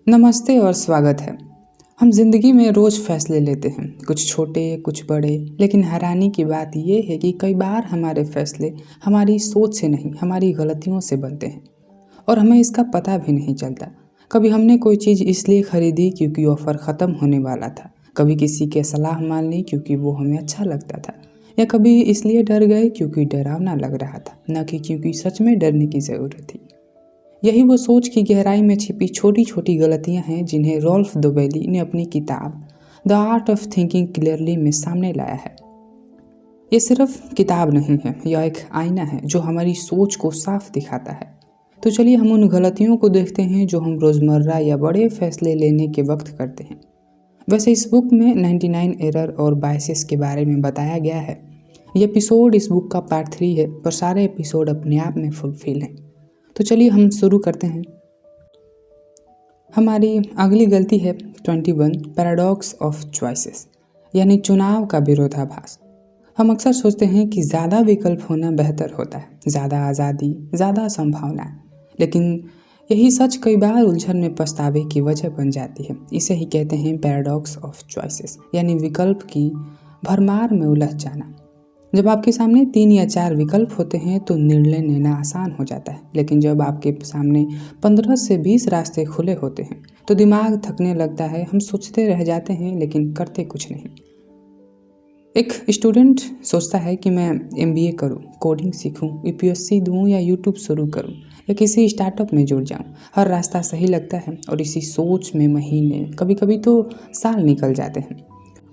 नमस्ते और स्वागत है। हम जिंदगी में रोज फैसले लेते हैं, कुछ छोटे कुछ बड़े। लेकिन हैरानी की बात यह है कि कई बार हमारे फैसले हमारी सोच से नहीं, हमारी गलतियों से बनते हैं और हमें इसका पता भी नहीं चलता। कभी हमने कोई चीज़ इसलिए खरीदी क्योंकि ऑफर ख़त्म होने वाला था, कभी किसी के सलाह मान ली क्योंकि वो हमें अच्छा लगता था, या कभी इसलिए डर गए क्योंकि डरावना लग रहा था, न कि क्योंकि सच में डरने की ज़रूरत थी। यही वो सोच की गहराई में छिपी छोटी छोटी गलतियां हैं जिन्हें रॉल्फ दोबेली ने अपनी किताब the art of thinking clearly में सामने लाया है। ये सिर्फ किताब नहीं है, यह एक आईना है जो हमारी सोच को साफ दिखाता है। तो चलिए हम उन गलतियों को देखते हैं जो हम रोज़मर्रा या बड़े फैसले लेने के वक्त करते हैं। वैसे इस बुक में 99 एरर और बायसेस के बारे में बताया गया है। ये एपिसोड इस बुक का पार्ट 3 है, पर सारे एपिसोड अपने आप में फुलफिल हैं। तो चलिए हम शुरू करते हैं। हमारी अगली गलती है 21 पैराडॉक्स ऑफ चॉइसेस, यानी चुनाव का विरोधाभास। हम अक्सर सोचते हैं कि ज़्यादा विकल्प होना बेहतर होता है, ज़्यादा आज़ादी, ज़्यादा संभावनाएं। लेकिन यही सच कई बार उलझन में पछतावे की वजह बन जाती है। इसे ही कहते हैं पैराडॉक्स ऑफ चॉइसेस, यानी विकल्प की भरमार में उलझ जाना। जब आपके सामने 3 या 4 विकल्प होते हैं तो निर्णय लेना आसान हो जाता है, लेकिन जब आपके सामने 15 से 20 रास्ते खुले होते हैं तो दिमाग थकने लगता है। हम सोचते रह जाते हैं लेकिन करते कुछ नहीं। एक स्टूडेंट सोचता है कि मैं MBA करूं, कोडिंग सीखूं, UPSC दूं या YouTube शुरू करूं या किसी स्टार्टअप में जुड़ जाऊं। हर रास्ता सही लगता है और इसी सोच में महीने, कभी कभी तो साल निकल जाते हैं।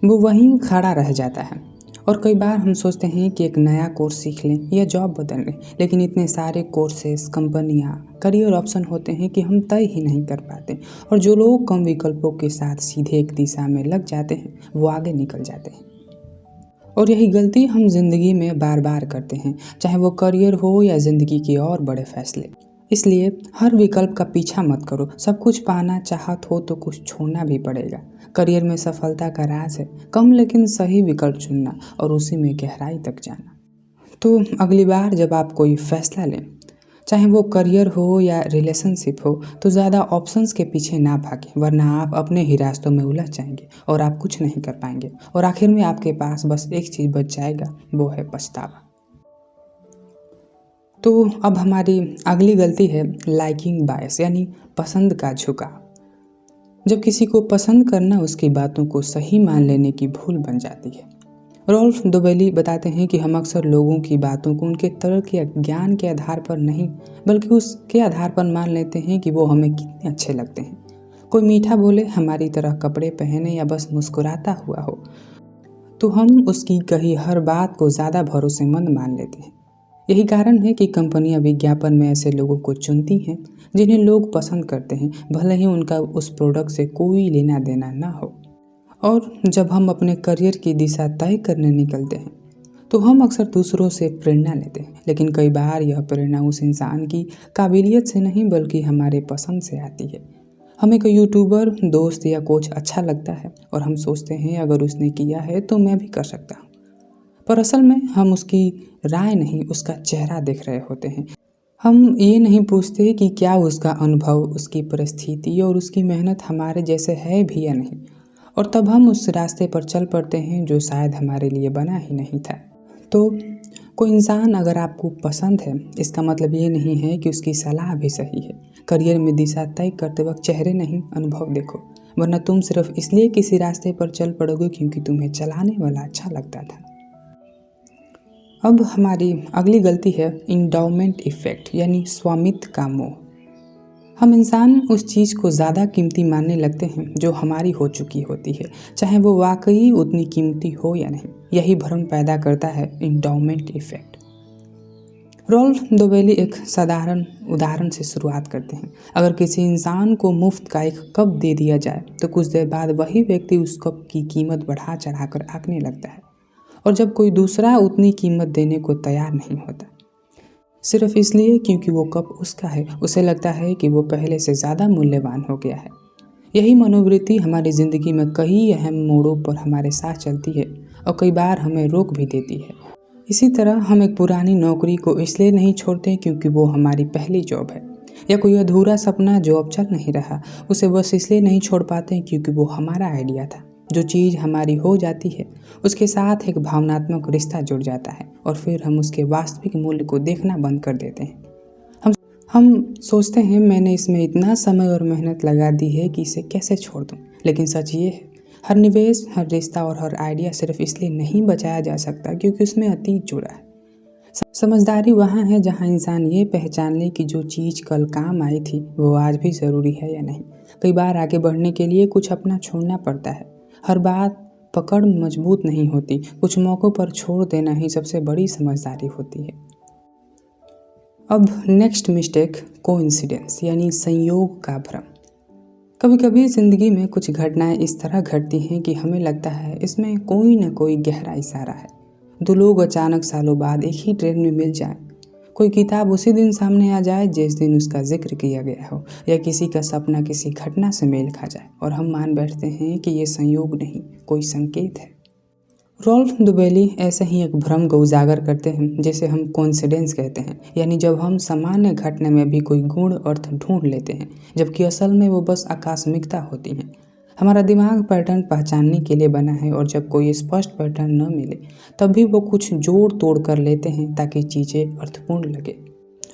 वो वहीं खड़ा रह जाता है। और कई बार हम सोचते हैं कि एक नया कोर्स सीख लें या जॉब बदल लें, लेकिन इतने सारे कोर्सेस, कंपनियां, करियर ऑप्शन होते हैं कि हम तय ही नहीं कर पाते। और जो लोग कम विकल्पों के साथ सीधे एक दिशा में लग जाते हैं वो आगे निकल जाते हैं। और यही गलती हम जिंदगी में बार बार करते हैं, चाहे वो करियर हो या जिंदगी के और बड़े फैसले। इसलिए हर विकल्प का पीछा मत करो। सब कुछ पाना चाहत हो तो कुछ छोड़ना भी पड़ेगा। करियर में सफलता का राज है कम लेकिन सही विकल्प चुनना और उसी में गहराई तक जाना। तो अगली बार जब आप कोई फैसला लें, चाहे वो करियर हो या रिलेशनशिप हो, तो ज़्यादा ऑप्शंस के पीछे ना भागें, वरना आप अपने ही रास्तों में उलझ जाएंगे और आप कुछ नहीं कर पाएंगे। और आखिर में आपके पास बस एक चीज़ बच जाएगा, वो है पछतावा। तो अब हमारी अगली गलती है लाइकिंग बायस, यानी पसंद का झुकाव। जब किसी को पसंद करना उसकी बातों को सही मान लेने की भूल बन जाती है। रॉल्फ दोबेली बताते हैं कि हम अक्सर लोगों की बातों को उनके तर्क या ज्ञान के आधार पर नहीं, बल्कि उसके आधार पर मान लेते हैं कि वो हमें कितने अच्छे लगते हैं। कोई मीठा बोले, हमारी तरह कपड़े पहने या बस मुस्कुराता हुआ हो, तो हम उसकी कही हर बात को ज़्यादा भरोसेमंद मान लेते हैं। यही कारण है कि कंपनियां विज्ञापन में ऐसे लोगों को चुनती हैं जिन्हें लोग पसंद करते हैं, भले ही उनका उस प्रोडक्ट से कोई लेना देना ना हो। और जब हम अपने करियर की दिशा तय करने निकलते हैं तो हम अक्सर दूसरों से प्रेरणा लेते हैं, लेकिन कई बार यह प्रेरणा उस इंसान की काबिलियत से नहीं बल्कि हमारे पसंद से आती है। हमें कोई यूट्यूबर, दोस्त या कोच अच्छा लगता है और हम सोचते हैं अगर उसने किया है तो मैं भी कर सकता हूँ। पर असल में हम उसकी राय नहीं, उसका चेहरा देख रहे होते हैं। हम ये नहीं पूछते कि क्या उसका अनुभव, उसकी परिस्थिति और उसकी मेहनत हमारे जैसे है भी या नहीं। और तब हम उस रास्ते पर चल पड़ते हैं जो शायद हमारे लिए बना ही नहीं था। तो कोई इंसान अगर आपको पसंद है, इसका मतलब ये नहीं है कि उसकी सलाह भी सही है। करियर में दिशा तय करते वक्त चेहरे नहीं, अनुभव देखो, वरना तुम सिर्फ इसलिए किसी रास्ते पर चल पड़ोगे क्योंकि तुम्हें चलाने वाला अच्छा लगता था। अब हमारी अगली गलती है इंडाउमेंट इफेक्ट, यानी स्वामित्व का मोह। हम इंसान उस चीज़ को ज़्यादा कीमती मानने लगते हैं जो हमारी हो चुकी होती है, चाहे वो वाकई उतनी कीमती हो या नहीं। यही भ्रम पैदा करता है इंडाउमेंट इफेक्ट। रॉल्फ दोबेली एक साधारण उदाहरण से शुरुआत करते हैं। अगर किसी इंसान को मुफ्त का एक कप दे दिया जाए तो कुछ देर बाद वही व्यक्ति उस कप की कीमत बढ़ा चढ़ाकर आंकने लगता है, और जब कोई दूसरा उतनी कीमत देने को तैयार नहीं होता, सिर्फ इसलिए क्योंकि वो कप उसका है, उसे लगता है कि वो पहले से ज़्यादा मूल्यवान हो गया है। यही मनोवृत्ति हमारी ज़िंदगी में कई अहम मोड़ों पर हमारे साथ चलती है और कई बार हमें रोक भी देती है। इसी तरह हम एक पुरानी नौकरी को इसलिए नहीं छोड़ते क्योंकि वो हमारी पहली जॉब है, या कोई अधूरा सपना जो अब चल नहीं रहा, उसे बस इसलिए नहीं छोड़ पाते क्योंकि वो हमारा आइडिया था। जो चीज़ हमारी हो जाती है उसके साथ एक भावनात्मक रिश्ता जुड़ जाता है और फिर हम उसके वास्तविक मूल्य को देखना बंद कर देते हैं। हम सोचते हैं मैंने इसमें इतना समय और मेहनत लगा दी है कि इसे कैसे छोड़ दूं। लेकिन सच ये है, हर निवेश, हर रिश्ता और हर आइडिया सिर्फ इसलिए नहीं बचाया जा सकता क्योंकि उसमें अतीत जुड़ा है। समझदारी वहाँ है जहाँ इंसान ये पहचान ले कि जो चीज़ कल काम आई थी वो आज भी ज़रूरी है या नहीं। कई बार आगे बढ़ने के लिए कुछ अपना छोड़ना पड़ता है। हर बात पकड़ मजबूत नहीं होती, कुछ मौक़ों पर छोड़ देना ही सबसे बड़ी समझदारी होती है। अब नेक्स्ट मिस्टेक, कोइंसिडेंस यानी संयोग का भ्रम। कभी कभी ज़िंदगी में कुछ घटनाएं इस तरह घटती हैं कि हमें लगता है इसमें कोई ना कोई गहरा इशारा है। दो लोग अचानक सालों बाद एक ही ट्रेन में मिल जाएं, कोई किताब उसी दिन सामने आ जाए जिस दिन उसका जिक्र किया गया हो, या किसी का सपना किसी घटना से मेल खा जाए और हम मान बैठते हैं कि ये संयोग नहीं, कोई संकेत है। रॉल्फ दुबेली ऐसे ही एक भ्रम को उजागर करते हैं जिसे हम कोइंसिडेंस कहते हैं, यानी जब हम सामान्य घटना में भी कोई गूढ़ अर्थ ढूंढ लेते हैं जबकि असल में वो बस आकस्मिकता होती हैं। हमारा दिमाग पैटर्न पहचानने के लिए बना है और जब कोई स्पष्ट पैटर्न न मिले तब भी वो कुछ जोड़ तोड़ कर लेते हैं ताकि चीज़ें अर्थपूर्ण लगे।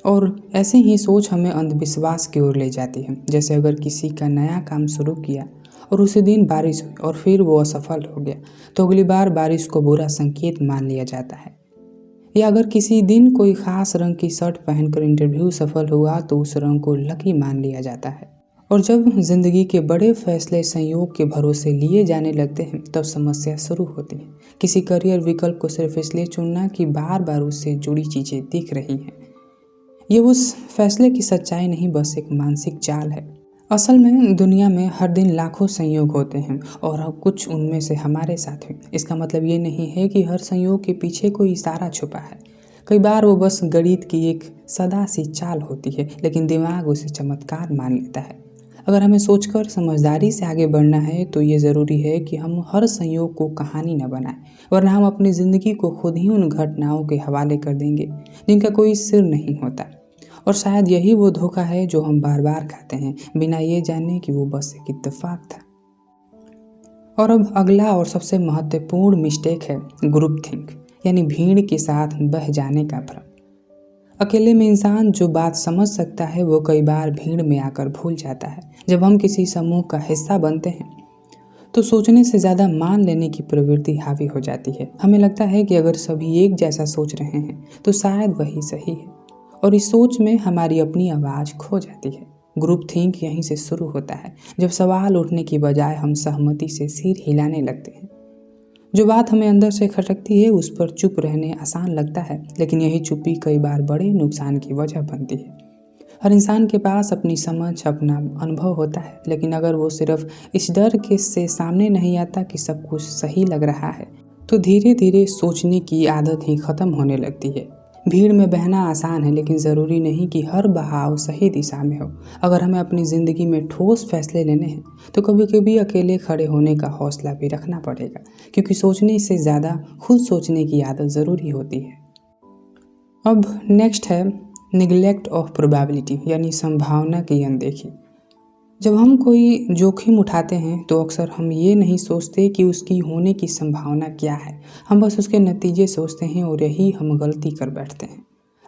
और ऐसे ही सोच हमें अंधविश्वास की ओर ले जाती है। जैसे अगर किसी का नया काम शुरू किया और उसी दिन बारिश हुई और फिर वो असफल हो गया तो अगली बार बारिश को बुरा संकेत मान लिया जाता है। या अगर किसी दिन कोई खास रंग की शर्ट पहनकर इंटरव्यू सफल हुआ तो उस रंग को लकी मान लिया जाता है। और जब जिंदगी के बड़े फैसले संयोग के भरोसे लिए जाने लगते हैं तब समस्या शुरू होती है। किसी करियर विकल्प को सिर्फ इसलिए चुनना कि बार बार उससे जुड़ी चीज़ें दिख रही हैं। ये उस फैसले की सच्चाई नहीं, बस एक मानसिक चाल है। असल में दुनिया में हर दिन लाखों संयोग होते हैं और अब कुछ उनमें से हमारे साथ हैं। इसका मतलब ये नहीं है कि हर संयोग के पीछे कोई इशारा छुपा है। कई बार वो बस गणित की एक सदा सी चाल होती है, लेकिन दिमाग उसे चमत्कार मान लेता है। अगर हमें सोचकर समझदारी से आगे बढ़ना है तो ये ज़रूरी है कि हम हर संयोग को कहानी न बनाएं, वरना हम अपनी ज़िंदगी को खुद ही उन घटनाओं के हवाले कर देंगे जिनका कोई सिर नहीं होता। और शायद यही वो धोखा है जो हम बार बार खाते हैं बिना ये जाने कि वो बस एक इत्तेफाक था। और अब अगला और सबसे महत्वपूर्ण मिस्टेक है ग्रुप थिंक, यानी भीड़ के साथ बह जाने का भ्रम। अकेले में इंसान जो बात समझ सकता है वो कई बार भीड़ में आकर भूल जाता है। जब हम किसी समूह का हिस्सा बनते हैं तो सोचने से ज़्यादा मान लेने की प्रवृत्ति हावी हो जाती है। हमें लगता है कि अगर सभी एक जैसा सोच रहे हैं तो शायद वही सही है, और इस सोच में हमारी अपनी आवाज़ खो जाती है। ग्रुप थिंक यहीं से शुरू होता है, जब सवाल उठने की बजाय हम सहमति से सिर हिलाने लगते हैं। जो बात हमें अंदर से खटकती है उस पर चुप रहने आसान लगता है, लेकिन यही चुप्पी कई बार बड़े नुकसान की वजह बनती है। हर इंसान के पास अपनी समझ, अपना अनुभव होता है, लेकिन अगर वो सिर्फ इस डर के से सामने नहीं आता कि सब कुछ सही लग रहा है तो धीरे धीरे सोचने की आदत ही ख़त्म होने लगती है। भीड़ में बहना आसान है, लेकिन ज़रूरी नहीं कि हर बहाव सही दिशा में हो। अगर हमें अपनी ज़िंदगी में ठोस फैसले लेने हैं तो कभी कभी अकेले खड़े होने का हौसला भी रखना पड़ेगा, क्योंकि सोचने से ज़्यादा खुद सोचने की आदत ज़रूरी होती है। अब नेक्स्ट है निगलेक्ट ऑफ प्रोबेबिलिटी, यानी संभावना की अनदेखी। जब हम कोई जोखिम उठाते हैं तो अक्सर हम ये नहीं सोचते कि उसकी होने की संभावना क्या है, हम बस उसके नतीजे सोचते हैं और यही हम गलती कर बैठते हैं।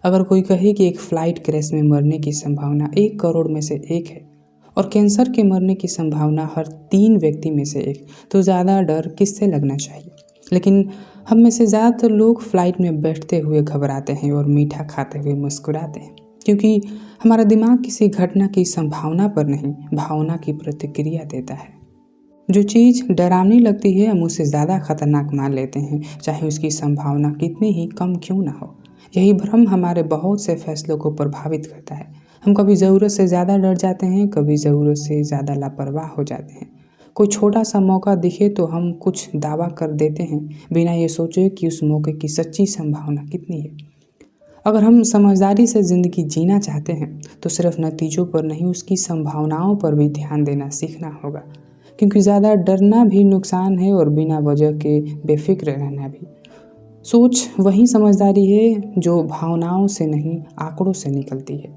अगर कोई कहे कि एक फ़्लाइट क्रैश में मरने की संभावना 1 करोड़ में से 1 है और कैंसर के मरने की संभावना हर 3 व्यक्ति में से 1, तो ज़्यादा डर किससे लगना चाहिए? लेकिन हम में से ज़्यादातर लोग फ़्लाइट में बैठते हुए घबराते हैं और मीठा खाते हुए मुस्कुराते हैं, क्योंकि हमारा दिमाग किसी घटना की संभावना पर नहीं, भावना की प्रतिक्रिया देता है। जो चीज़ डरावनी लगती है हम उसे ज़्यादा खतरनाक मान लेते हैं, चाहे उसकी संभावना कितनी ही कम क्यों ना हो। यही भ्रम हमारे बहुत से फैसलों को प्रभावित करता है। हम कभी ज़रूरत से ज़्यादा डर जाते हैं, कभी ज़रूरत से ज़्यादा लापरवाह हो जाते हैं। कोई छोटा सा मौका दिखे तो हम कुछ दावा कर देते हैं बिना ये सोचे कि उस मौके की सच्ची संभावना कितनी है। अगर हम समझदारी से ज़िंदगी जीना चाहते हैं तो सिर्फ नतीजों पर नहीं, उसकी संभावनाओं पर भी ध्यान देना सीखना होगा, क्योंकि ज़्यादा डरना भी नुकसान है और बिना वजह के बेफिक्र रहना भी। सोच वही समझदारी है जो भावनाओं से नहीं, आंकड़ों से निकलती है।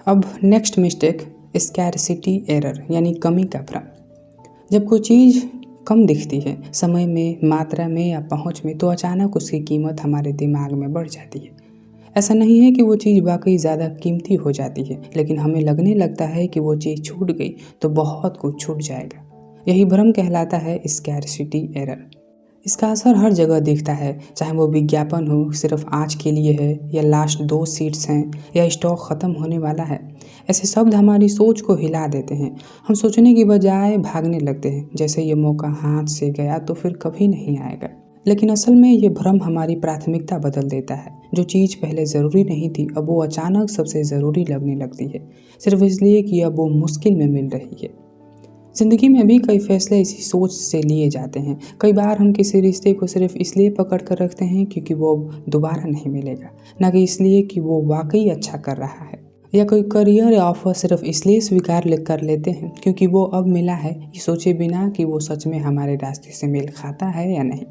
अब नेक्स्ट मिस्टेक, स्कैरसिटी एरर यानी कमी का भ्रम। जब कोई चीज़ कम दिखती है, समय में, मात्रा में या पहुंच में, तो अचानक उसकी कीमत हमारे दिमाग में बढ़ जाती है। ऐसा नहीं है कि वो चीज़ वाकई ज़्यादा कीमती हो जाती है, लेकिन हमें लगने लगता है कि वो चीज़ छूट गई तो बहुत कुछ छूट जाएगा। यही भ्रम कहलाता है स्कैरसिटी एरर। इसका असर हर जगह दिखता है, चाहे वो विज्ञापन हो, सिर्फ आज के लिए है, या लास्ट 2 सीट्स हैं, या स्टॉक ख़त्म होने वाला है। ऐसे शब्द हमारी सोच को हिला देते हैं। हम सोचने की बजाय भागने लगते हैं, जैसे ये मौका हाथ से गया तो फिर कभी नहीं आएगा। लेकिन असल में ये भ्रम हमारी प्राथमिकता बदल देता है। जो चीज़ पहले ज़रूरी नहीं थी, अब वो अचानक सबसे ज़रूरी लगने लगती है, सिर्फ इसलिए कि अब वो मुश्किल में मिल रही है। ज़िंदगी में भी कई फैसले इसी सोच से लिए जाते हैं। कई बार हम किसी रिश्ते को सिर्फ इसलिए पकड़ कर रखते हैं क्योंकि वो अब दोबारा नहीं मिलेगा, ना कि इसलिए कि वो वाकई अच्छा कर रहा है। या कोई करियर या ऑफर सिर्फ इसलिए स्वीकार कर लेते हैं क्योंकि वो अब मिला है, ये सोचे बिना कि वो सच में हमारे रास्ते से मेल खाता है या नहीं।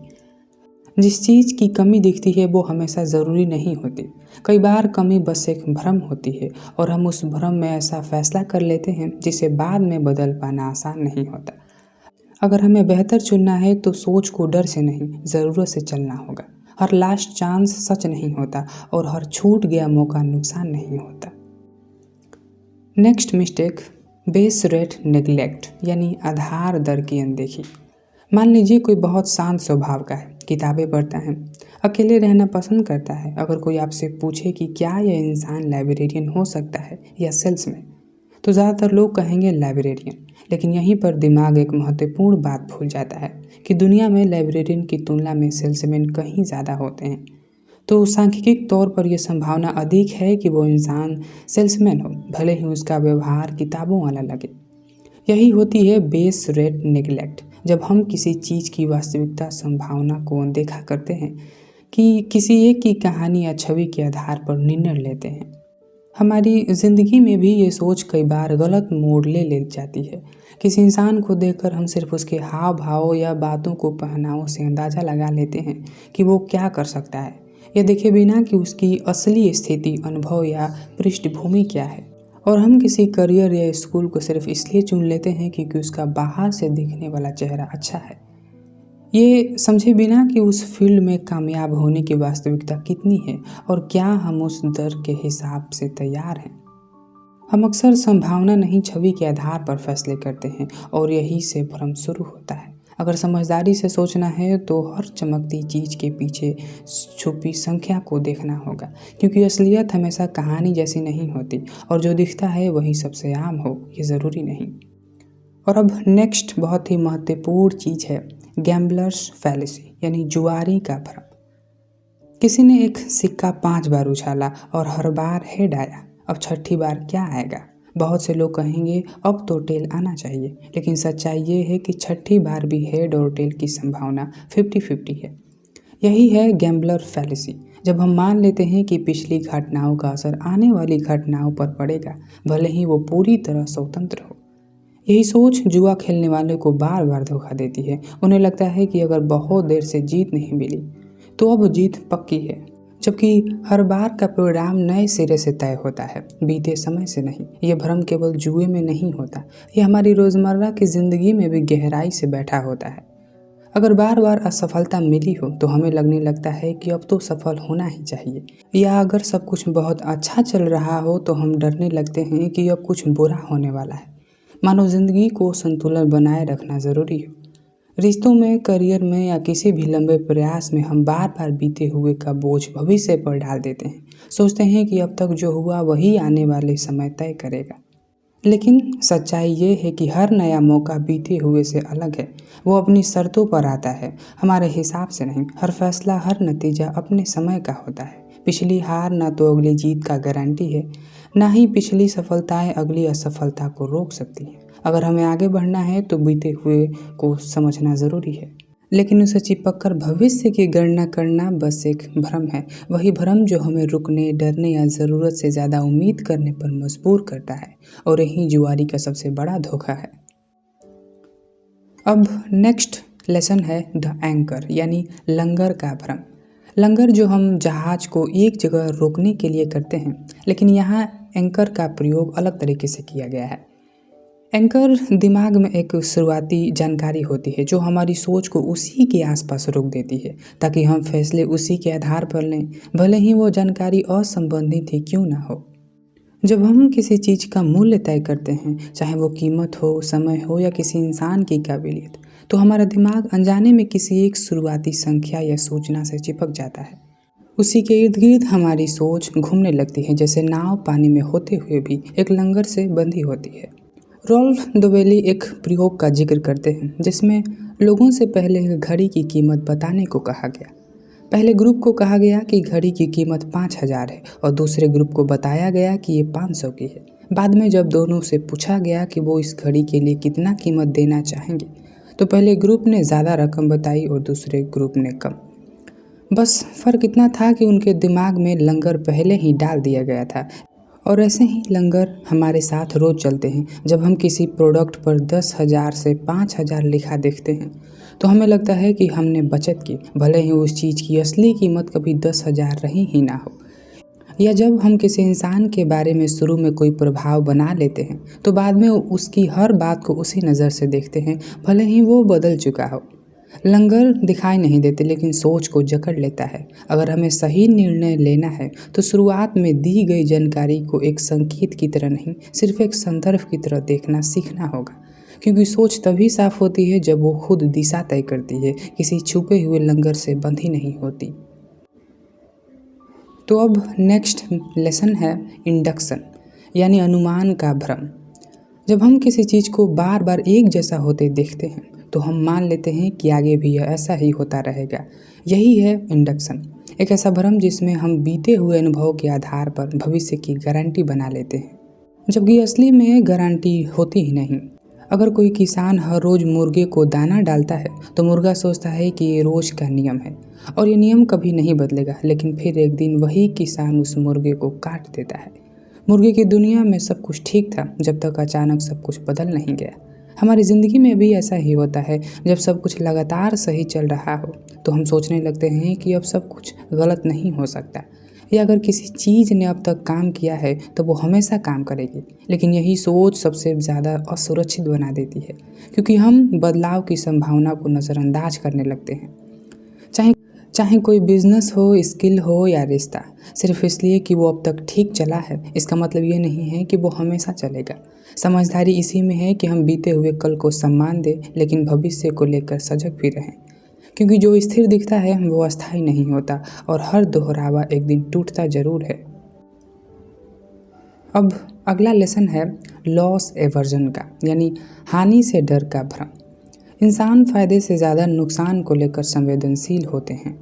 जिस चीज़ की कमी दिखती है वो हमेशा ज़रूरी नहीं होती। कई बार कमी बस एक भ्रम होती है और हम उस भ्रम में ऐसा फैसला कर लेते हैं जिसे बाद में बदल पाना आसान नहीं होता। अगर हमें बेहतर चुनना है तो सोच को डर से नहीं, ज़रूरत से चलना होगा। हर लास्ट चांस सच नहीं होता और हर छूट गया मौका नुकसान नहीं होता। Next mistake, base rate neglect यानी आधार दर की अनदेखी। मान लीजिए कोई बहुत शांत स्वभाव का है, किताबें पढ़ता है, अकेले रहना पसंद करता है। अगर कोई आपसे पूछे कि क्या यह इंसान लाइब्रेरियन हो सकता है या सेल्समैन, तो ज़्यादातर लोग कहेंगे लाइब्रेरियन। लेकिन यहीं पर दिमाग एक महत्वपूर्ण बात भूल जाता है कि दुनिया में लाइब्रेरियन की तुलना में सेल्समैन कहीं ज़्यादा होते हैं। तो सांख्यिकी तौर पर यह संभावना अधिक है कि वो इंसान सेल्समैन हो, भले ही उसका व्यवहार किताबों वाला लगे। यही होती है बेस रेट नेग्लेक्ट। जब हम किसी चीज़ की वास्तविकता संभावना को अनदेखा करते हैं कि किसी एक की कहानी या छवि के आधार पर निर्णय लेते हैं। हमारी ज़िंदगी में भी ये सोच कई बार गलत मोड़ ले जाती है। किसी इंसान को देखकर हम सिर्फ उसके हाव भाव या बातों को पहनावों से अंदाज़ा लगा लेते हैं कि वो क्या कर सकता है, यह देखे बिना कि उसकी असली स्थिति, अनुभव या पृष्ठभूमि क्या है। और हम किसी करियर या स्कूल को सिर्फ इसलिए चुन लेते हैं क्योंकि उसका बाहर से दिखने वाला चेहरा अच्छा है, ये समझे बिना कि उस फील्ड में कामयाब होने की वास्तविकता कितनी है और क्या हम उस दर के हिसाब से तैयार हैं। हम अक्सर संभावना नहीं, छवि के आधार पर फैसले करते हैं और यही से भ्रम शुरू होता है। अगर समझदारी से सोचना है तो हर चमकती चीज़ के पीछे छुपी संख्या को देखना होगा, क्योंकि असलियत हमेशा कहानी जैसी नहीं होती और जो दिखता है वही सबसे आम हो, ये ज़रूरी नहीं। और अब नेक्स्ट बहुत ही महत्वपूर्ण चीज़ है, गैम्बलर्स फैलेसी यानी जुआरी का भ्रम। किसी ने एक सिक्का 5 बार उछाला और हर बार हेड आया, अब छठी बार क्या आएगा? बहुत से लोग कहेंगे अब तो टेल आना चाहिए, लेकिन सच्चाई ये है कि छठी बार भी हेड और टेल की संभावना 50-50 है। यही है गैम्बलर फैलेसी। जब हम मान लेते हैं कि पिछली घटनाओं का असर आने वाली घटनाओं पर पड़ेगा, भले ही वो पूरी तरह स्वतंत्र हो। यही सोच जुआ खेलने वाले को बार बार धोखा देती है। उन्हें लगता है कि अगर बहुत देर से जीत नहीं मिली तो अब जीत पक्की है, जबकि हर बार का परिणाम नए सिरे से तय होता है, बीते समय से नहीं। ये भ्रम केवल जुए में नहीं होता, ये हमारी रोज़मर्रा की ज़िंदगी में भी गहराई से बैठा होता है। अगर बार बार असफलता मिली हो तो हमें लगने लगता है कि अब तो सफल होना ही चाहिए, या अगर सब कुछ बहुत अच्छा चल रहा हो तो हम डरने लगते हैं कि अब कुछ बुरा होने वाला है। मानो ज़िंदगी को संतुलन बनाए रखना ज़रूरी हो। रिश्तों में, करियर में या किसी भी लंबे प्रयास में हम बार बार बीते हुए का बोझ भविष्य पर डाल देते हैं। सोचते हैं कि अब तक जो हुआ वही आने वाले समय तय करेगा। लेकिन सच्चाई ये है कि हर नया मौका बीते हुए से अलग है। वो अपनी शर्तों पर आता है, हमारे हिसाब से नहीं। हर फैसला, हर नतीजा अपने समय का होता है। पिछली हार ना तो अगली जीत का गारंटी है, ना ही पिछली सफलताएं अगली असफलता को रोक सकती हैं। अगर हमें आगे बढ़ना है तो बीते हुए को समझना ज़रूरी है, लेकिन उसे चिपक कर भविष्य की गणना करना बस एक भ्रम है। वही भ्रम जो हमें रुकने, डरने या ज़रूरत से ज़्यादा उम्मीद करने पर मजबूर करता है, और यही जुआरी का सबसे बड़ा धोखा है। अब नेक्स्ट लेसन है द एंकर यानी लंगर का भ्रम। लंगर जो हम जहाज को एक जगह रोकने के लिए करते हैं, लेकिन यहाँ एंकर का प्रयोग अलग तरीके से किया गया है। एंकर दिमाग में एक शुरुआती जानकारी होती है जो हमारी सोच को उसी के आसपास रोक देती है ताकि हम फैसले उसी के आधार पर लें, भले ही वो जानकारी असंबंधित ही क्यों ना हो। जब हम किसी चीज़ का मूल्य तय करते हैं, चाहे वो कीमत हो, समय हो या किसी इंसान की काबिलियत, तो हमारा दिमाग अनजाने में किसी एक शुरुआती संख्या या सूचना से चिपक जाता है। उसी के इर्द गिर्द हमारी सोच घूमने लगती है, जैसे नाव पानी में होते हुए भी एक लंगर से बंधी होती है। रॉल्फ डोवेली एक प्रयोग का जिक्र करते हैं जिसमें लोगों से पहले घड़ी की कीमत बताने को कहा गया। पहले ग्रुप को कहा गया कि घड़ी की कीमत 5,000 है और दूसरे ग्रुप को बताया गया कि ये 500 की है। बाद में जब दोनों से पूछा गया कि वो इस घड़ी के लिए कितना कीमत देना चाहेंगे, तो पहले ग्रुप ने ज़्यादा रकम बताई और दूसरे ग्रुप ने कम। बस फ़र्क इतना था कि उनके दिमाग में लंगर पहले ही डाल दिया गया था। और ऐसे ही लंगर हमारे साथ रोज़ चलते हैं। जब हम किसी प्रोडक्ट पर 10,000 से 5,000 लिखा देखते हैं तो हमें लगता है कि हमने बचत की, भले ही उस चीज़ की असली कीमत कभी 10,000 रही ही ना हो। या जब हम किसी इंसान के बारे में शुरू में कोई प्रभाव बना लेते हैं तो बाद में उसकी हर बात को उसी नज़र से देखते हैं, भले ही वो बदल चुका हो। लंगर दिखाई नहीं देते लेकिन सोच को जकड़ लेता है। अगर हमें सही निर्णय लेना है तो शुरुआत में दी गई जानकारी को एक संकेत की तरह नहीं, सिर्फ एक संदर्भ की तरह देखना सीखना होगा, क्योंकि सोच तभी साफ होती है जब वो खुद दिशा तय करती है, किसी छुपे हुए लंगर से बंधी नहीं होती। तो अब नेक्स्ट लेसन है इंडक्शन, यानी अनुमान का भ्रम। जब हम किसी चीज़ को बार बार एक जैसा होते देखते हैं तो हम मान लेते हैं कि आगे भी यह ऐसा ही होता रहेगा। यही है इंडक्शन, एक ऐसा भ्रम जिसमें हम बीते हुए अनुभव के आधार पर भविष्य की गारंटी बना लेते हैं, जबकि असली में गारंटी होती ही नहीं। अगर कोई किसान हर रोज़ मुर्गे को दाना डालता है तो मुर्गा सोचता है कि ये रोज़ का नियम है और ये नियम कभी नहीं बदलेगा, लेकिन फिर एक दिन वही किसान उस मुर्गे को काट देता है। मुर्गे की दुनिया में सब कुछ ठीक था जब तक अचानक सब कुछ बदल नहीं गया। हमारी ज़िंदगी में भी ऐसा ही होता है। जब सब कुछ लगातार सही चल रहा हो तो हम सोचने लगते हैं कि अब सब कुछ गलत नहीं हो सकता, या अगर किसी चीज़ ने अब तक काम किया है तो वो हमेशा काम करेगी। लेकिन यही सोच सबसे ज़्यादा असुरक्षित बना देती है, क्योंकि हम बदलाव की संभावना को नज़रअंदाज करने लगते हैं। चाहे कोई बिजनेस हो, स्किल हो या रिश्ता, सिर्फ इसलिए कि वो अब तक ठीक चला है इसका मतलब ये नहीं है कि वो हमेशा चलेगा। समझदारी इसी में है कि हम बीते हुए कल को सम्मान दें लेकिन भविष्य को लेकर सजग भी रहें, क्योंकि जो स्थिर दिखता है वो अस्थायी नहीं होता और हर दोहरावा एक दिन टूटता जरूर है। अब अगला लेसन है लॉस एवर्जन का, यानी हानि से डर का भ्रम। इंसान फ़ायदे से ज़्यादा नुकसान को लेकर संवेदनशील होते हैं।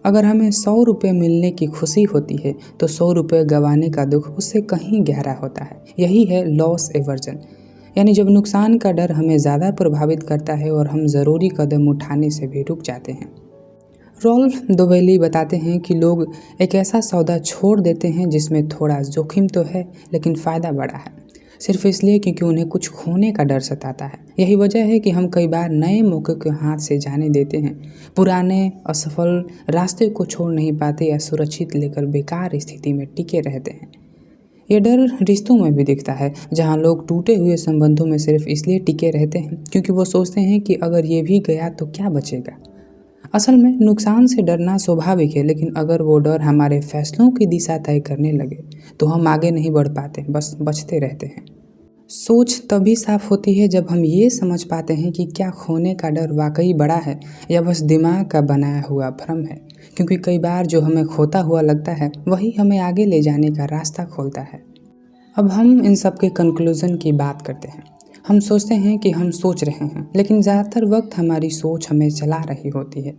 अगर हमें 100 रुपये मिलने की खुशी होती है तो 100 रुपये गंवाने का दुख उससे कहीं गहरा होता है। यही है लॉस एवर्जन, यानी जब नुकसान का डर हमें ज़्यादा प्रभावित करता है और हम ज़रूरी कदम उठाने से भी रुक जाते हैं। रॉल्फ डोवेली बताते हैं कि लोग एक ऐसा सौदा छोड़ देते हैं जिसमें थोड़ा जोखिम तो है लेकिन फ़ायदा बड़ा है, सिर्फ इसलिए क्योंकि उन्हें कुछ खोने का डर सताता है। यही वजह है कि हम कई बार नए मौके को हाथ से जाने देते हैं, पुराने असफल रास्ते को छोड़ नहीं पाते या सुरक्षित लेकर बेकार स्थिति में टिके रहते हैं। ये डर रिश्तों में भी दिखता है, जहाँ लोग टूटे हुए संबंधों में सिर्फ इसलिए टिके रहते हैं क्योंकि वो सोचते हैं कि अगर ये भी गया तो क्या बचेगा। असल में नुकसान से डरना स्वाभाविक है, लेकिन अगर वो डर हमारे फैसलों की दिशा तय करने लगे तो हम आगे नहीं बढ़ पाते, बस बचते रहते हैं। सोच तभी साफ होती है जब हम ये समझ पाते हैं कि क्या खोने का डर वाकई बड़ा है या बस दिमाग का बनाया हुआ भ्रम है, क्योंकि कई बार जो हमें खोता हुआ लगता है वही हमें आगे ले जाने का रास्ता खोलता है। अब हम इन सब के कंक्लूज़न की बात करते हैं। हम सोचते हैं कि हम सोच रहे हैं, लेकिन ज़्यादातर वक्त हमारी सोच हमें चला रही होती है।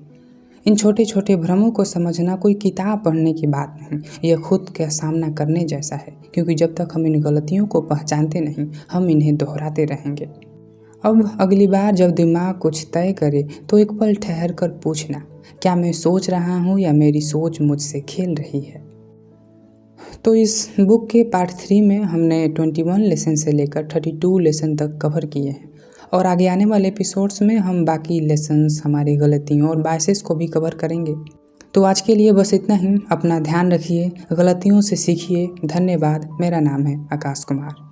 इन छोटे छोटे भ्रमों को समझना कोई किताब पढ़ने की बात नहीं, यह खुद का सामना करने जैसा है, क्योंकि जब तक हम इन गलतियों को पहचानते नहीं हम इन्हें दोहराते रहेंगे। अब अगली बार जब दिमाग कुछ तय करे तो एक पल ठहर कर पूछना, क्या मैं सोच रहा हूँ या मेरी सोच मुझसे खेल रही है। तो इस बुक के पार्ट 3 में हमने 21 लेसन से लेकर 32 लेसन तक कवर किए हैं, और आगे आने वाले एपिसोड्स में हम बाकी लेसन्स, हमारी गलतियों और बायसेस को भी कवर करेंगे। तो आज के लिए बस इतना ही। अपना ध्यान रखिए, गलतियों से सीखिए। धन्यवाद। मेरा नाम है आकाश कुमार।